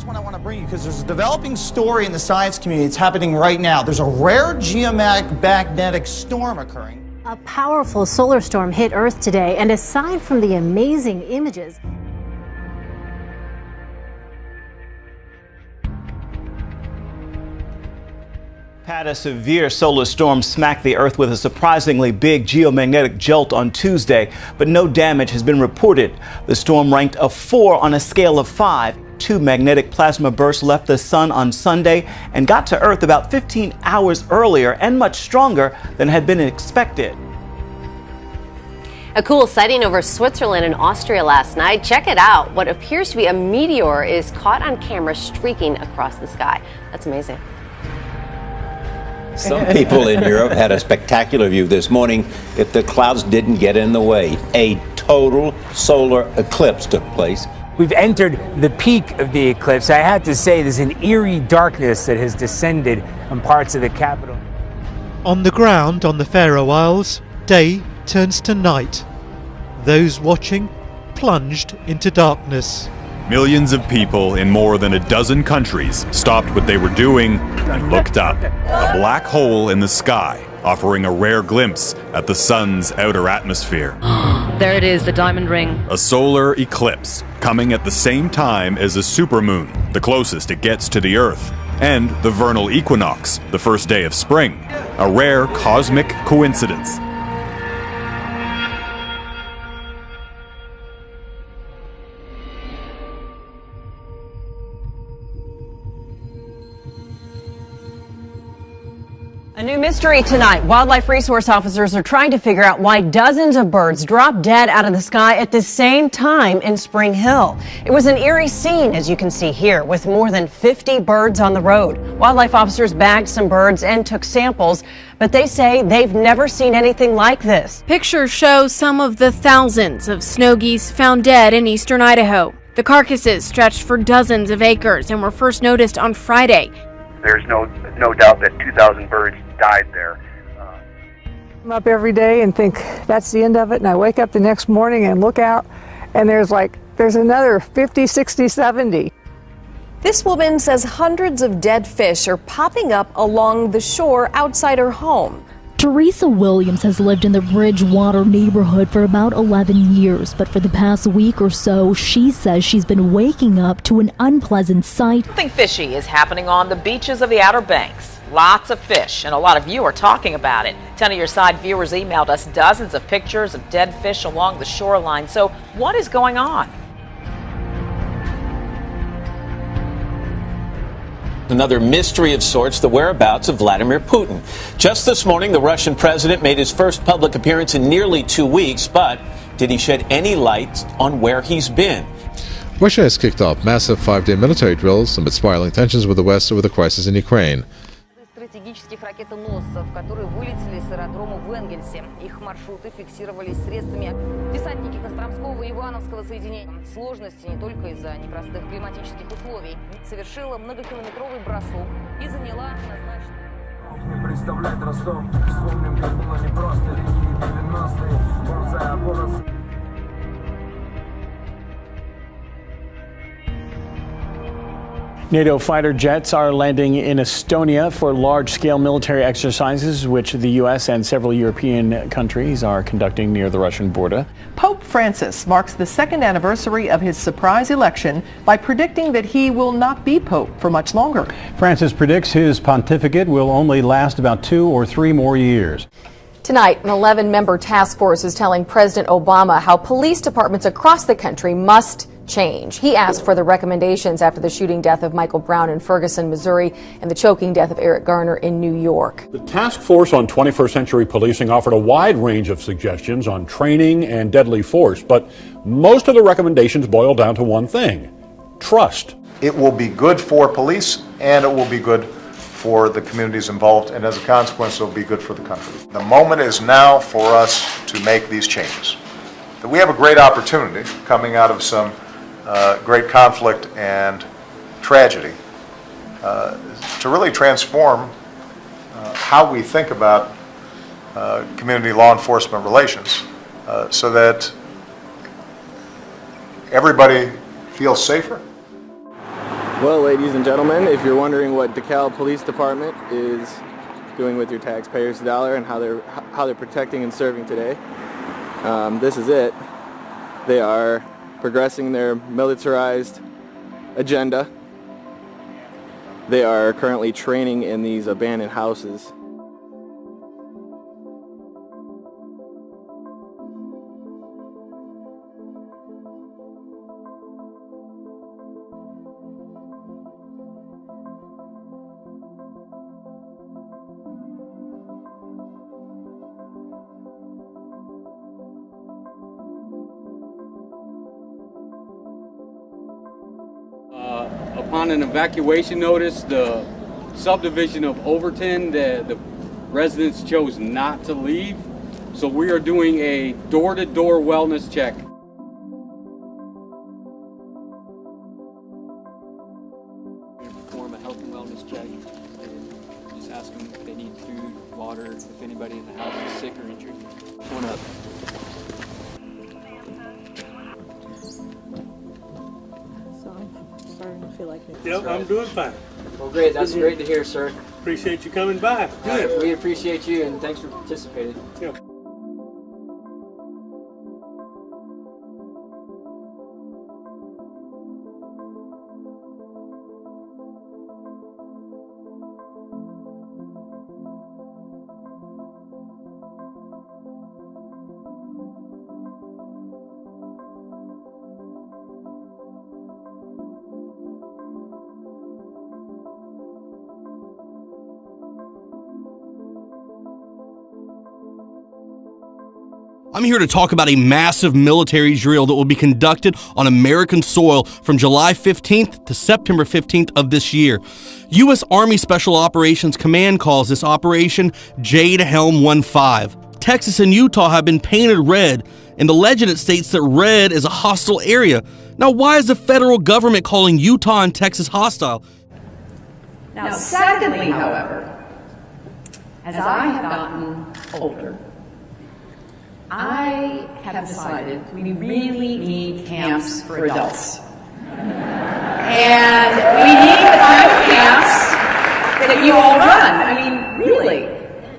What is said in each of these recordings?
last one I want to bring you because there's a developing story in the science community. It's happening right now. There's a rare geomagnetic storm occurring. A powerful solar storm hit Earth today, and aside from the amazing images, Pat, a severe solar storm smacked the Earth with a surprisingly big geomagnetic jolt on Tuesday, but no damage has been reported. The storm ranked a 4 on a scale of 5. 2 magnetic plasma bursts left the sun on Sunday and got to Earth about 15 hours earlier and much stronger than had been expected. A cool sighting over Switzerland and Austria last night. Check it out. What appears to be a meteor is caught on camera streaking across the sky. That's amazing. Some people in Europe had a spectacular view this morning if the clouds didn't get in the way. A total solar eclipse took place. We've entered the peak of the eclipse. I have to say there's an eerie darkness that has descended on parts of the capital. On the ground on the Faroe Isles, day turns to night. Those watching plunged into darkness. Millions of people in more than a dozen countries stopped what they were doing and looked up. A black hole in the sky, offering a rare glimpse at the sun's outer atmosphere. There it is, the diamond ring. A solar eclipse coming at the same time as a supermoon, the closest it gets to the Earth, and the vernal equinox, the first day of spring. A rare cosmic coincidence. A new mystery tonight. Wildlife resource officers are trying to figure out why dozens of birds dropped dead out of the sky at the same time in Spring Hill. It was an eerie scene, as you can see here, with more than 50 birds on the road. Wildlife officers bagged some birds and took samples, but they say they've never seen anything like this. Pictures show some of the thousands of snow geese found dead in eastern Idaho. The carcasses stretched for dozens of acres and were first noticed on Friday. There's no doubt that 2,000 birds died there. I'm up every day and think that's the end of it, and I wake up the next morning and look out and there's another 50, 60, 70. This woman says hundreds of dead fish are popping up along the shore outside her home. Teresa Williams has lived in the Bridgewater neighborhood for about 11 years, but for the past week or so, she says she's been waking up to an unpleasant sight. Something fishy is happening on the beaches of the Outer Banks. Lots of fish, and a lot of you are talking about it. 10 of your side viewers emailed us dozens of pictures of dead fish along the shoreline. So what is going on? Another mystery of sorts, the whereabouts of Vladimir Putin. Just this morning, the Russian president made his first public appearance in nearly 2 weeks, but did he shed any light on where he's been? Russia has kicked off massive 5-day military drills amid spiraling tensions with the West over the crisis in Ukraine. Стратегических ракетоносцев, которые вылетели с аэродрома в Энгельсе. Их маршруты фиксировались средствами десантники Костромского и Ивановского соединения. Сложности не только из-за непростых климатических условий. Совершила многокилометровый бросок и заняла назначенную... Представлять Ростов, вспомним, как было непросто, лихие 90-е, борзая опора... NATO fighter jets are landing in Estonia for large-scale military exercises, which the U.S. and several European countries are conducting near the Russian border. Pope Francis marks the second anniversary of his surprise election by predicting that he will not be pope for much longer. Francis predicts his pontificate will only last about 2 or 3 more years. Tonight, an 11-member task force is telling President Obama how police departments across the country must change. He asked for the recommendations after the shooting death of Michael Brown in Ferguson, Missouri, and the choking death of Eric Garner in New York. The task force on 21st century policing offered a wide range of suggestions on training and deadly force, but most of the recommendations boil down to one thing: trust. It will be good for police, and it will be good for the communities involved, and as a consequence, it will be good for the country. The moment is now for us to make these changes. That we have a great opportunity coming out of some great conflict and tragedy to really transform how we think about community law enforcement relations so that everybody feels safer. Well, ladies and gentlemen, if you're wondering what DeKalb Police Department is doing with your taxpayers' dollar and how they're protecting and serving today, this is it. They are progressing their militarized agenda. They are currently training in these abandoned houses. Upon an evacuation notice, the subdivision of Overton, the residents chose not to leave. So we are doing a door-to-door wellness check. Perform a health and wellness check and just ask them if they need food, water, if anybody in the house is sick or injured. Come on up. Feel like it. Yep, I'm doing fine. Well, great. That's great to hear, sir. Appreciate you coming by. Good. We appreciate you, and thanks for participating. Yep. I'm here to talk about a massive military drill that will be conducted on American soil from July 15th to September 15th of this year. U.S. Army Special Operations Command calls this operation Jade Helm 15. Texas and Utah have been painted red, and the legend states that red is a hostile area. Now, why is the federal government calling Utah and Texas hostile? Now, secondly, however, as I have gotten older, I have decided we really need camps for adults. And we need the kind of camps that you all run. I mean, really.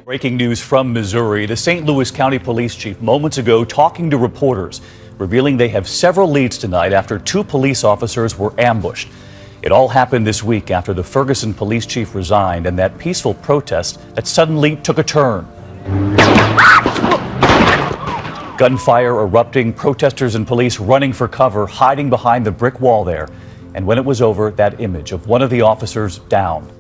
Breaking news from Missouri. The St. Louis County Police Chief moments ago talking to reporters, revealing they have several leads tonight after 2 police officers were ambushed. It all happened this week after the Ferguson police chief resigned and that peaceful protest that suddenly took a turn. Gunfire erupting, protesters and police running for cover, hiding behind the brick wall there. And when it was over, that image of one of the officers down.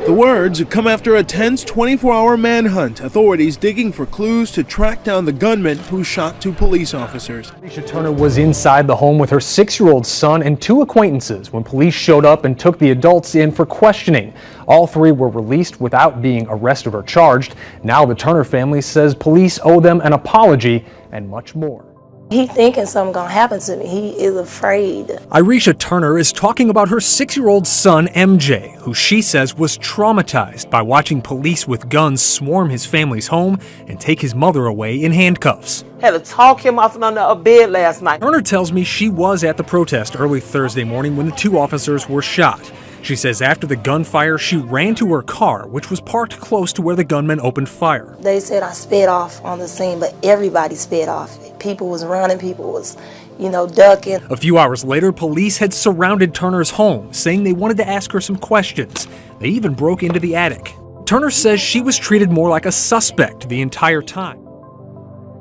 The words come after a tense 24-hour manhunt, authorities digging for clues to track down the gunman who shot 2 police officers. Alicia Turner was inside the home with her 6-year-old son and 2 acquaintances when police showed up and took the adults in for questioning. All 3 were released without being arrested or charged. Now the Turner family says police owe them an apology and much more. He thinking something gonna happen to me. He is afraid. Alicia Turner is talking about her 6-year-old son, MJ, who she says was traumatized by watching police with guns swarm his family's home and take his mother away in handcuffs. Had to talk him off under a bed last night. Turner tells me she was at the protest early Thursday morning when the 2 officers were shot. She says after the gunfire, she ran to her car, which was parked close to where the gunman opened fire. They said I sped off on the scene, but everybody sped off. People was running, people was, ducking. A few hours later, police had surrounded Turner's home, saying they wanted to ask her some questions. They even broke into the attic. Turner says she was treated more like a suspect the entire time.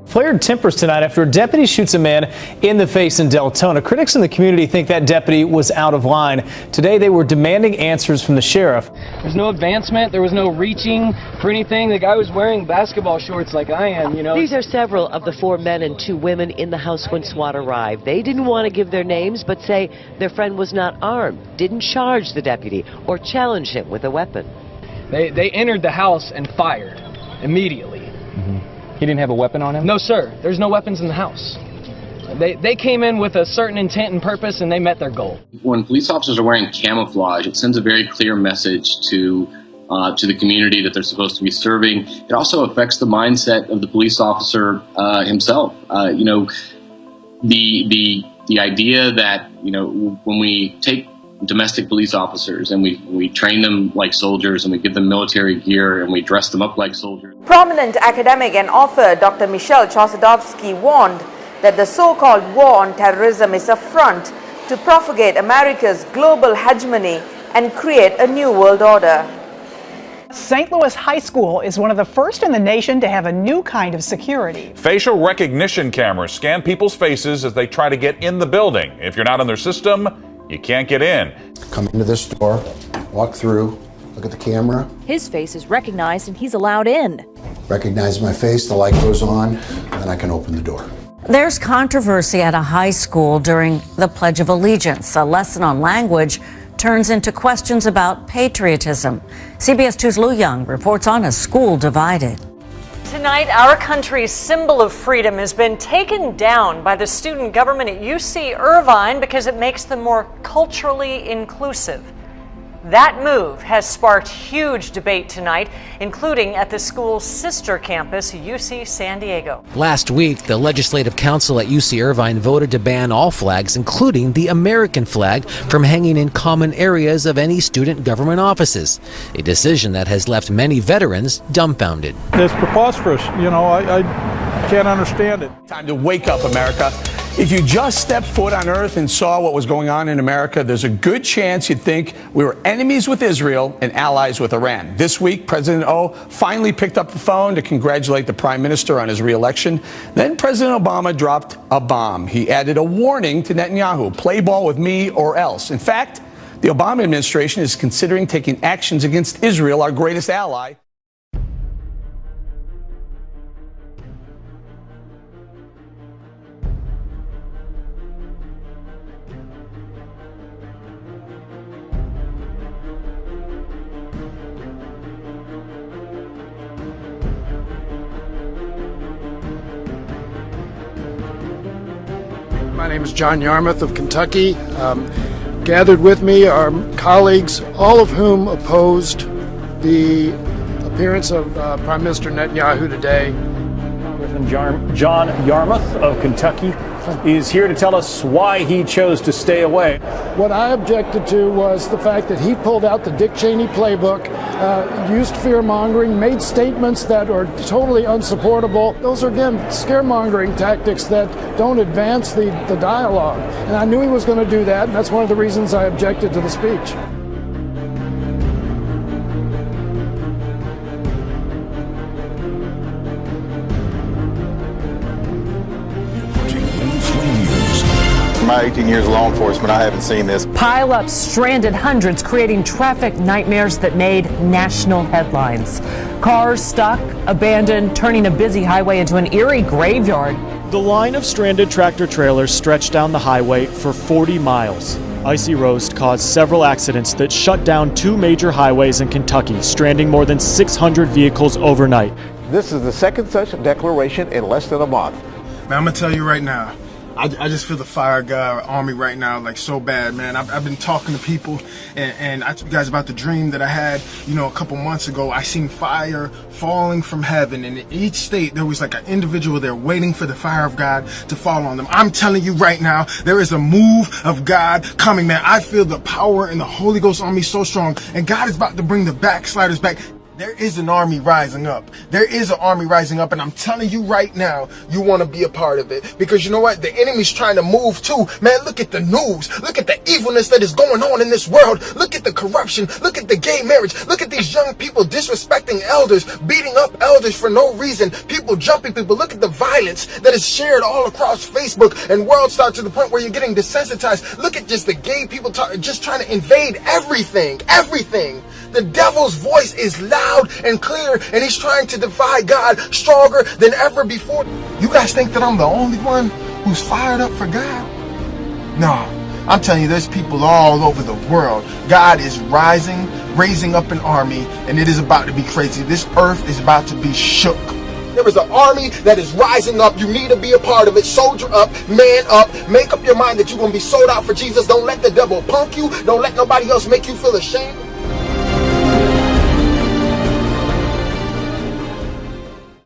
Flared tempers tonight after a deputy shoots a man in the face in Deltona. Critics in the community think that deputy was out of line. Today they were demanding answers from the sheriff. There's no advancement. There was no reaching for anything. The guy was wearing basketball shorts like I am, These are several of the 4 men and 2 women in the house when SWAT arrived. They didn't want to give their names, but say their friend was not armed, didn't charge the deputy or challenge him with a weapon. They entered the house and fired immediately. He didn't have a weapon on him? No, sir. There's no weapons in the house. They came in with a certain intent and purpose, and they met their goal. When police officers are wearing camouflage, it sends a very clear message to the community that they're supposed to be serving. It also affects the mindset of the police officer himself. The idea that when we take domestic police officers, and we train them like soldiers, and we give them military gear, and we dress them up like soldiers. Prominent academic and author Dr. Michelle Chossudovsky warned that the so-called war on terrorism is a front to propagate America's global hegemony and create a new world order. St. Louis High School is one of the first in the nation to have a new kind of security. Facial recognition cameras scan people's faces as they try to get in the building. If you're not on their system, you can't get in. Come into this door, walk through, look at the camera. His face is recognized and he's allowed in. Recognize my face, the light goes on, then I can open the door. There's controversy at a high school during the Pledge of Allegiance. A lesson on language turns into questions about patriotism. CBS 2's Lou Young reports on a school divided. Tonight, our country's symbol of freedom has been taken down by the student government at UC Irvine because it makes them more culturally inclusive. That move has sparked huge debate tonight, including at the school's sister campus, UC San Diego. Last week, the Legislative Council at UC Irvine voted to ban all flags, including the American flag, from hanging in common areas of any student government offices, a decision that has left many veterans dumbfounded. It's preposterous. You know, I can't understand it. Time to wake up, America. If you just stepped foot on Earth and saw what was going on in America, there's a good chance you'd think we were enemies with Israel and allies with Iran. This week, President O finally picked up the phone to congratulate the Prime Minister on his re-election. Then President Obama dropped a bomb. He added a warning to Netanyahu: play ball with me or else. In fact, the Obama administration is considering taking actions against Israel, our greatest ally. My name is John Yarmouth of Kentucky. Gathered with me are colleagues, all of whom opposed the appearance of Prime Minister Netanyahu today. Congressman John Yarmouth of Kentucky is here to tell us why he chose to stay away. What I objected to was the fact that he pulled out the Dick Cheney playbook, used fear-mongering, made statements that are totally unsupportable. Those are, again, scaremongering tactics that don't advance the dialogue. And I knew he was going to do that, and that's one of the reasons I objected to the speech. My 18 years of law enforcement, I haven't seen this. Pile-ups stranded hundreds, creating traffic nightmares that made national headlines. Cars stuck, abandoned, turning a busy highway into an eerie graveyard. The line of stranded tractor-trailers stretched down the highway for 40 miles. Icy roast caused several accidents that shut down 2 major highways in Kentucky, stranding more than 600 vehicles overnight. This is the second such declaration in less than a month. Man, I'm going to tell you right now, I just feel the fire of God on me right now, like so bad, man. I've been talking to people, and I told you guys about the dream that I had, you know, a couple months ago. I seen fire falling from heaven, and in each state there was like an individual there waiting for the fire of God to fall on them. I'm telling you right now, there is a move of God coming, man. I feel the power and the Holy Ghost on me so strong, and God is about to bring the backsliders back. There is an army rising up. There is an army rising up, and I'm telling you right now, you want to be a part of it. Because you know what? The enemy's trying to move too. Man, look at the news. Look at the evilness that is going on in this world. Look at the corruption. Look at the gay marriage. Look at these young people disrespecting elders, beating up elders for no reason. People jumping people. Look at the violence that is shared all across Facebook and World Star to the point where you're getting desensitized. Look at just the gay people just trying to invade everything. Everything. The devil's voice is loud and clear, and he's trying to defy God stronger than ever before. You guys think that I'm the only one who's fired up for God? No, I'm telling you, there's people all over the world. God is raising up an army, and it is about to be crazy. This earth is about to be shook. There is an army that is rising up. You need to be a part of it. Soldier up, man up. Make up your mind that you're going to be sold out for Jesus. Don't let the devil punk you. Don't let nobody else make you feel ashamed.